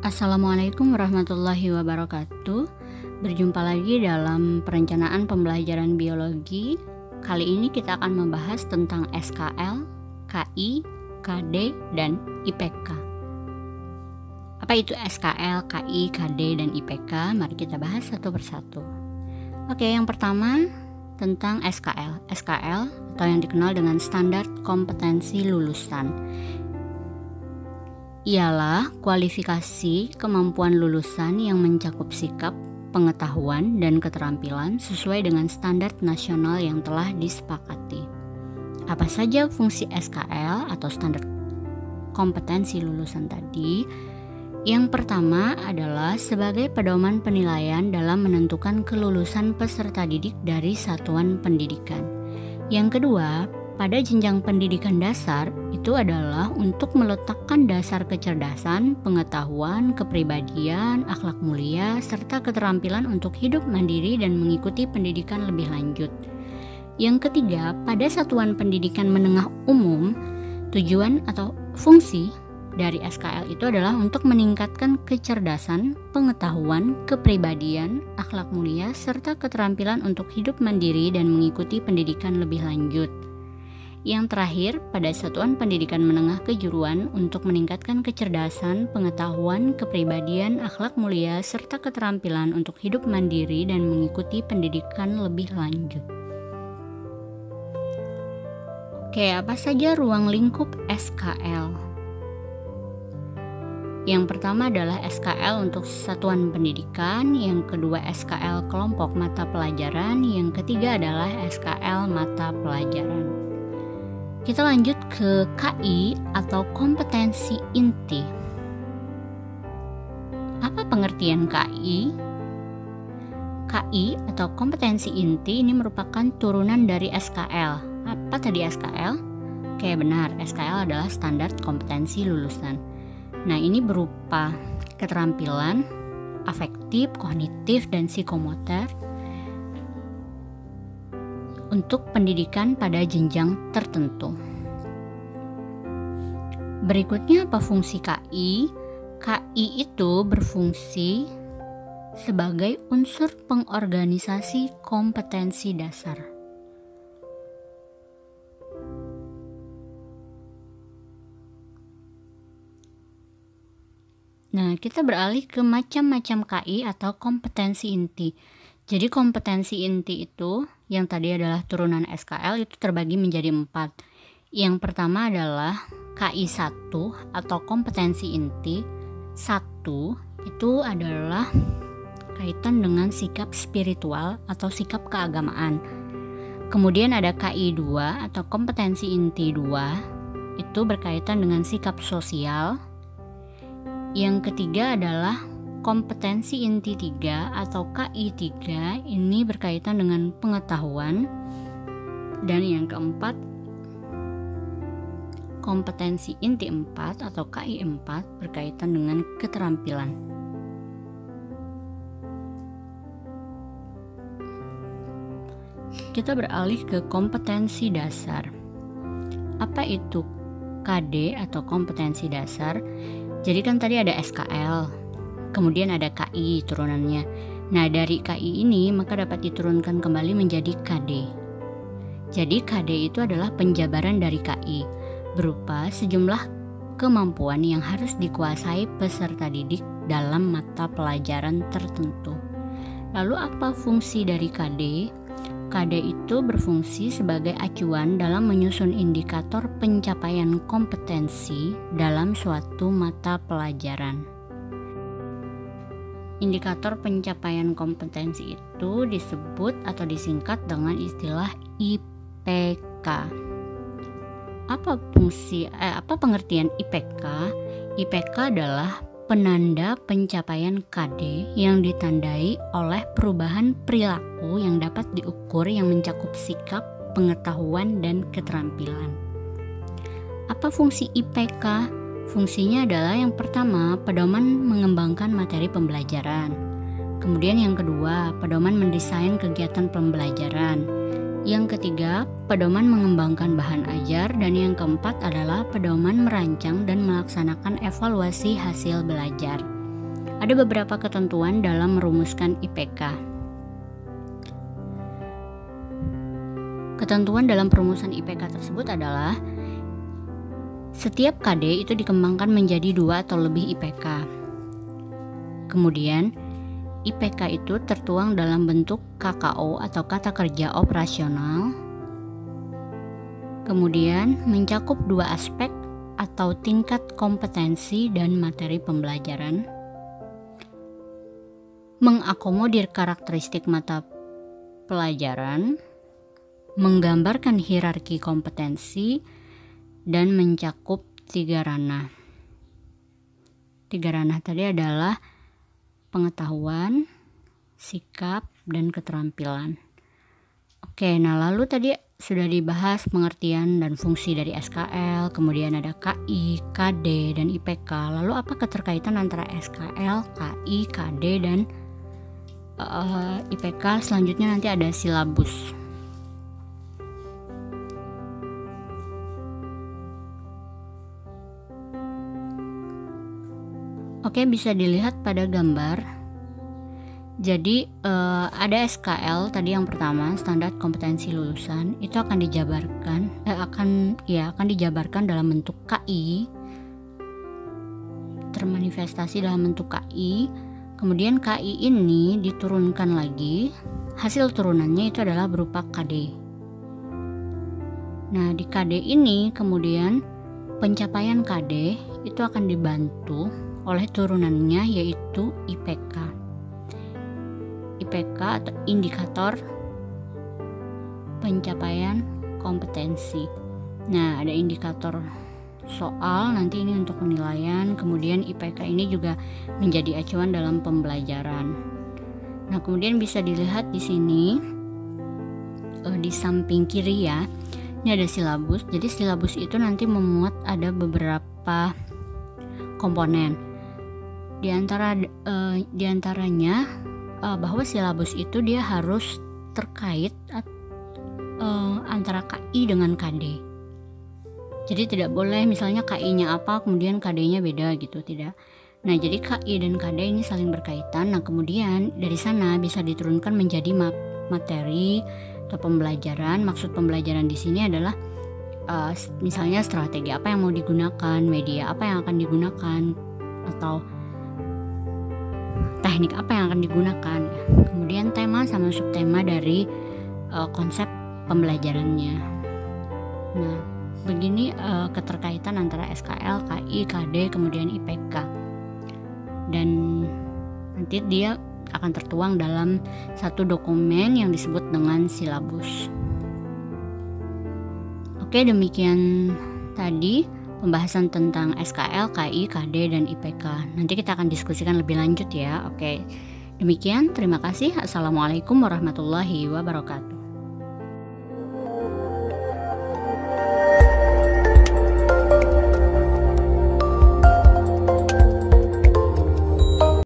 Assalamualaikum warahmatullahi wabarakatuh. Berjumpa lagi dalam perencanaan pembelajaran biologi. Kali ini kita akan membahas tentang SKL, KI, KD, dan IPK. Apa itu SKL, KI, KD, dan IPK? Mari kita bahas satu persatu. Oke, yang pertama tentang SKL. SKL atau yang dikenal dengan Standar Kompetensi Lulusan ialah kualifikasi kemampuan lulusan yang mencakup sikap, pengetahuan, dan keterampilan sesuai dengan standar nasional yang telah disepakati. Apa saja fungsi SKL atau standar kompetensi lulusan tadi? Yang pertama adalah sebagai pedoman penilaian dalam menentukan kelulusan peserta didik dari satuan pendidikan. Yang kedua, pada jenjang pendidikan dasar itu adalah untuk meletakkan dasar kecerdasan, pengetahuan, kepribadian, akhlak mulia, serta keterampilan untuk hidup mandiri dan mengikuti pendidikan lebih lanjut. Yang ketiga, pada satuan pendidikan menengah umum, tujuan atau fungsi dari SKL itu adalah untuk meningkatkan kecerdasan, pengetahuan, kepribadian, akhlak mulia, serta keterampilan untuk hidup mandiri dan mengikuti pendidikan lebih lanjut. Yang terakhir, pada satuan pendidikan menengah kejuruan untuk meningkatkan kecerdasan, pengetahuan, kepribadian, akhlak mulia, serta keterampilan untuk hidup mandiri dan mengikuti pendidikan lebih lanjut. Oke, apa saja ruang lingkup SKL? Yang pertama adalah SKL untuk satuan pendidikan, yang kedua SKL kelompok mata pelajaran, yang ketiga adalah SKL mata pelajaran. Kita lanjut ke KI atau kompetensi inti. Apa pengertian KI? KI atau kompetensi inti ini merupakan turunan dari SKL. Apa tadi SKL? Oke, benar, SKL adalah standar kompetensi lulusan. Nah, ini berupa keterampilan afektif, kognitif, dan psikomotor untuk pendidikan pada jenjang tertentu. Berikutnya apa fungsi KI? KI itu berfungsi sebagai unsur pengorganisasi kompetensi dasar. Nah, kita beralih ke macam-macam KI atau kompetensi inti. Jadi kompetensi inti itu yang tadi adalah turunan SKL itu terbagi menjadi 4. Yang pertama adalah KI 1 atau kompetensi inti. 1 itu adalah kaitan dengan sikap spiritual atau sikap keagamaan. Kemudian ada KI 2 atau kompetensi inti 2, itu berkaitan dengan sikap sosial. Yang ketiga adalah kompetensi inti 3 atau KI 3, ini berkaitan dengan pengetahuan. Dan yang keempat, kompetensi inti 4 atau KI 4 berkaitan dengan keterampilan. Kita beralih ke kompetensi dasar. Apa itu KD atau kompetensi dasar? Jadi kan tadi ada SKL, kemudian ada KI turunannya. Nah, dari KI ini maka dapat diturunkan kembali menjadi KD. Jadi KD itu adalah penjabaran dari KI, berupa sejumlah kemampuan yang harus dikuasai peserta didik dalam mata pelajaran tertentu. Lalu apa fungsi dari KD? KD itu berfungsi sebagai acuan dalam menyusun indikator pencapaian kompetensi dalam suatu mata pelajaran. Indikator pencapaian kompetensi itu disebut atau disingkat dengan istilah IPK. Apa pengertian IPK? IPK adalah penanda pencapaian KD yang ditandai oleh perubahan perilaku yang dapat diukur yang mencakup sikap, pengetahuan, dan keterampilan. Apa fungsi IPK? Fungsinya adalah yang pertama, pedoman mengembangkan materi pembelajaran. Kemudian yang kedua, pedoman mendesain kegiatan pembelajaran. Yang ketiga, pedoman mengembangkan bahan ajar, dan yang keempat adalah pedoman merancang dan melaksanakan evaluasi hasil belajar. Ada beberapa ketentuan dalam merumuskan IPK. Ketentuan dalam perumusan IPK tersebut adalah setiap KD itu dikembangkan menjadi 2 atau lebih IPK. Kemudian IPK itu tertuang dalam bentuk KKO atau kata kerja operasional. Kemudian mencakup 2 aspek atau tingkat kompetensi dan materi pembelajaran. Mengakomodir karakteristik mata pelajaran, menggambarkan hierarki kompetensi, dan mencakup 3 ranah. 3 ranah tadi adalah pengetahuan, sikap, dan keterampilan. Oke, nah lalu tadi sudah dibahas pengertian dan fungsi dari SKL, kemudian ada KI, KD, dan IPK. Lalu apa keterkaitan antara SKL, KI, KD, dan IPK? Selanjutnya nanti ada silabus. Oke, bisa dilihat pada gambar. Jadi ada SKL tadi yang pertama, standar kompetensi lulusan, itu akan dijabarkan dalam bentuk KI, termanifestasi dalam bentuk KI. Kemudian KI ini diturunkan lagi, hasil turunannya itu adalah berupa KD. Nah, di KD ini kemudian pencapaian KD itu akan dibantu oleh turunannya, yaitu IPK. IPK atau indikator pencapaian kompetensi. Nah, ada indikator soal nanti ini untuk penilaian, kemudian IPK ini juga menjadi acuan dalam pembelajaran. Nah, kemudian bisa dilihat di sini di samping kiri ya. Ini ada silabus. Jadi silabus itu nanti memuat ada beberapa komponen. Di antaranya bahwa silabus itu dia harus terkait antara KI dengan KD. Jadi tidak boleh misalnya KI-nya apa kemudian KD-nya beda gitu, tidak. Nah, jadi KI dan KD ini saling berkaitan. Nah, kemudian dari sana bisa diturunkan menjadi materi atau pembelajaran. Maksud pembelajaran di sini adalah misalnya strategi apa yang mau digunakan, media apa yang akan digunakan, atau teknik apa yang akan digunakan. Kemudian tema sama subtema dari konsep pembelajarannya. Nah, begini keterkaitan antara SKL, KI, KD, kemudian IPK. Dan nanti dia akan tertuang dalam satu dokumen yang disebut dengan silabus. Oke, demikian tadi pembahasan tentang SKL, KI, KD, dan IPK. Nanti kita akan diskusikan lebih lanjut ya. Oke, demikian. Terima kasih. Assalamualaikum warahmatullahi wabarakatuh.